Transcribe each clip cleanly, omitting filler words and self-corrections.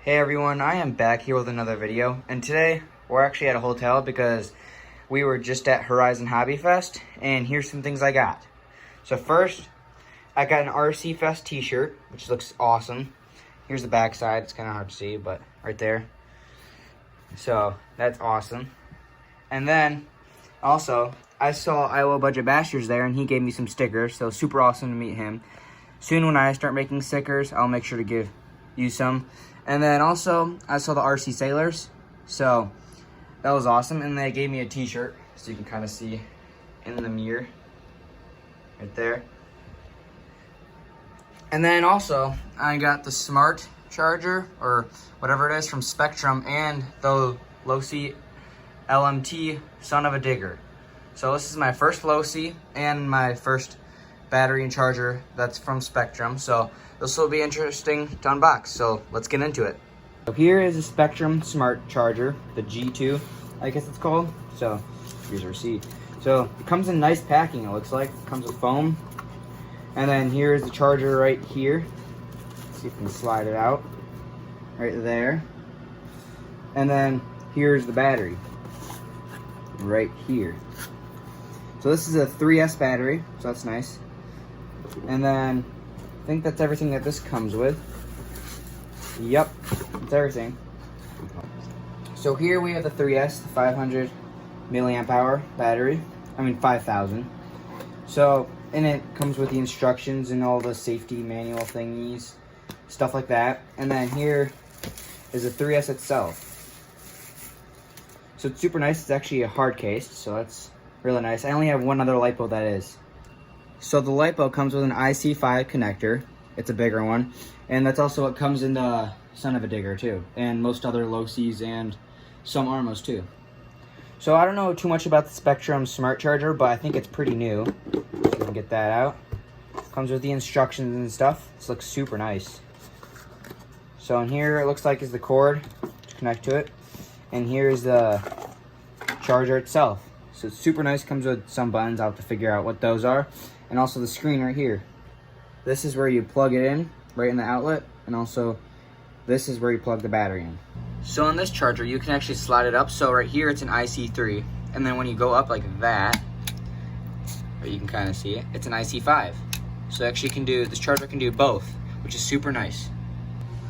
Hey everyone, I am back here with another video, and today we're actually at a hotel because we were just at Horizon Hobby Fest, and here's some things I got. So first, I got an RC Fest t-shirt, which looks awesome. Here's the back side, it's kind of hard to see, but right there. So, that's awesome. And then, also, I saw Iowa Budget Bashers there, and he gave me some stickers, so super awesome to meet him. Soon when I start making stickers, I'll make sure to give you some. And then also, I saw the RC Sailors, so that was awesome. And they gave me a t-shirt, so you can kind of see in the mirror, right there. And then also, I got the Smart Charger, or whatever it is, from Spectrum, and the Losi Son-uva Digger. So this is my first Losi, and my first battery and charger that's from Spectrum, so this will be interesting to unbox, so let's get into it. So here is a Spectrum Smart Charger, the G2, I guess it's called. So here's a receipt. So it comes in nice packing, it looks like. It comes with foam. And then here's the charger right here. Let's see if we can slide it out. Right there. And then here's the battery. Right here. So this is a 3S battery, so that's nice. And then I think that's everything that this comes with. Yep, that's everything. So here we have the 3S, the 500 milliamp hour battery. 5,000. So in it comes with the instructions and all the safety manual thingies, stuff like that. And then here is the 3S itself. So it's super nice. It's actually a hard case, so that's really nice. I only have one other LiPo that is. So the LiPo comes with an IC5 connector. It's a bigger one. And that's also what comes in the Son-uva Digger too. And most other Losis and some Armos too. So I don't know too much about the Spectrum Smart Charger, but I think it's pretty new. So we can get that out. Comes with the instructions and stuff. This looks super nice. So in here it looks like is the cord to connect to it. And here's the charger itself. So it's super nice, comes with some buttons. I'll have to figure out what those are. And also the screen right here. This is where you plug it in, right in the outlet. And also, this is where you plug the battery in. So on this charger, you can actually slide it up. So right here, it's an IC3. And then when you go up like that, you can kind of see it, it's an IC5. So actually this charger can do both, which is super nice.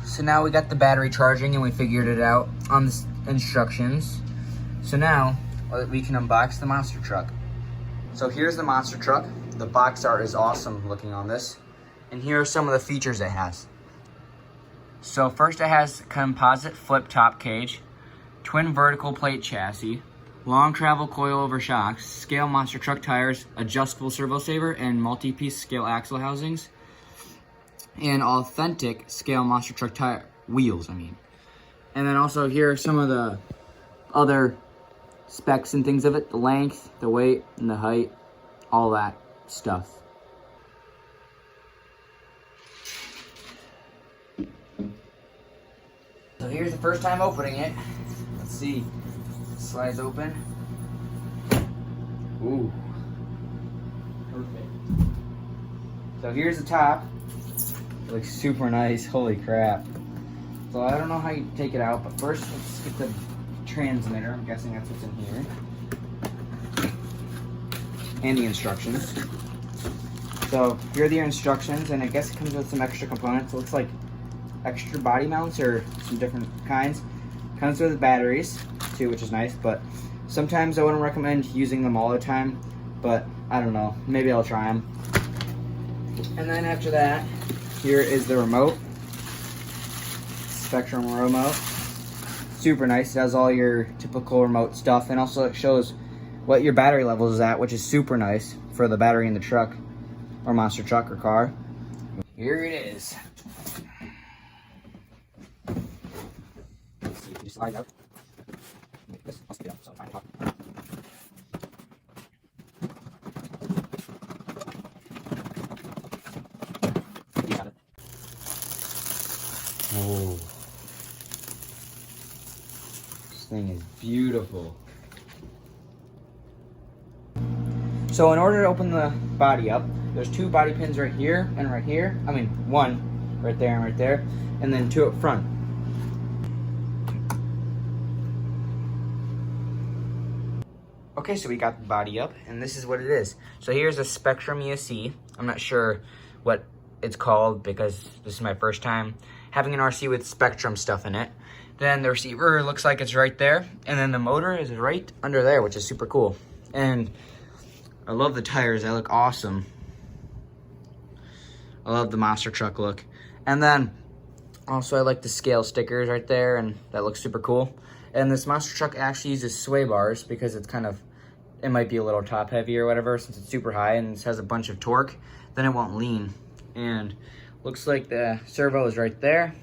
So now we got the battery charging and we figured it out on the instructions. So now, we can unbox the monster truck. So here's the monster truck. The box art is awesome looking on this. And here are some of the features it has. So first it has composite flip top cage, twin vertical plate chassis, long travel coilover shocks, scale monster truck tires, adjustable servo saver, and multi-piece scale axle housings, and authentic scale monster truck tire wheels, And then also here are some of the other specs and things of it, the length, the weight, and the height, all that stuff. So here's the first time opening it. Let's see. Slides open. Ooh. Perfect. So here's the top. It looks super nice. Holy crap. So I don't know how you take it out, but first let's get the transmitter. I'm guessing that's what's in here. And the instructions. So here are the instructions, and I guess it comes with some extra components. It looks like extra body mounts or some different kinds. Comes with the batteries too, which is nice, but sometimes I wouldn't recommend using them all the time, but I don't know, maybe I'll try them. And then after that, here is the remote. Spectrum remote. Super nice. It has all your typical remote stuff, and also it shows what your battery level is at, which is super nice for the battery in the truck or monster truck or car. Here it is. Let's see if you slide out. This must be up, so I'm trying to talk. You got it. Oh. This thing is beautiful. So in order to open the body up, there's two body pins right here and right here. One right there and right there, and then two up front. Okay, so we got the body up, and this is what it is. So here's a Spectrum ESC. I'm not sure what it's called because this is my first time having an RC with Spectrum stuff in it. Then the receiver looks like it's right there, and then the motor is right under there, which is super cool. And I love the tires, they look awesome. I love the monster truck look. And then also I like the scale stickers right there, and that looks super cool. And this monster truck actually uses sway bars because it's kind of, it might be a little top heavy or whatever since it's super high and it has a bunch of torque, then it won't lean. And looks like the servo is right there.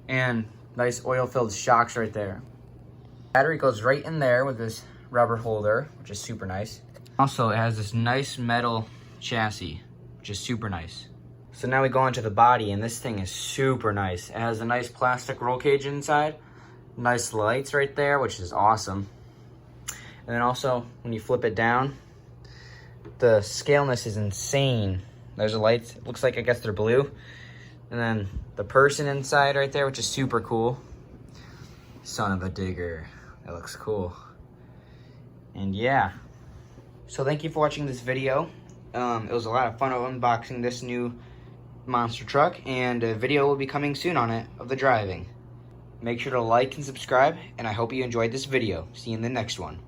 And nice oil-filled shocks right there. Battery goes right in there with this rubber holder, which is super nice. Also, it has this nice metal chassis, which is super nice. So now we go into the body, and this thing is super nice. It has a nice plastic roll cage inside, nice lights right there, which is awesome. And then also, when you flip it down, the scaleness is insane. There's the lights, it looks like, I guess they're blue. And then the person inside right there, which is super cool. Son-uva Digger, that looks cool. And yeah. So thank you for watching this video. It was a lot of fun unboxing this new monster truck, and a video will be coming soon on it of the driving. Make sure to like and subscribe, and I hope you enjoyed this video. See you in the next one.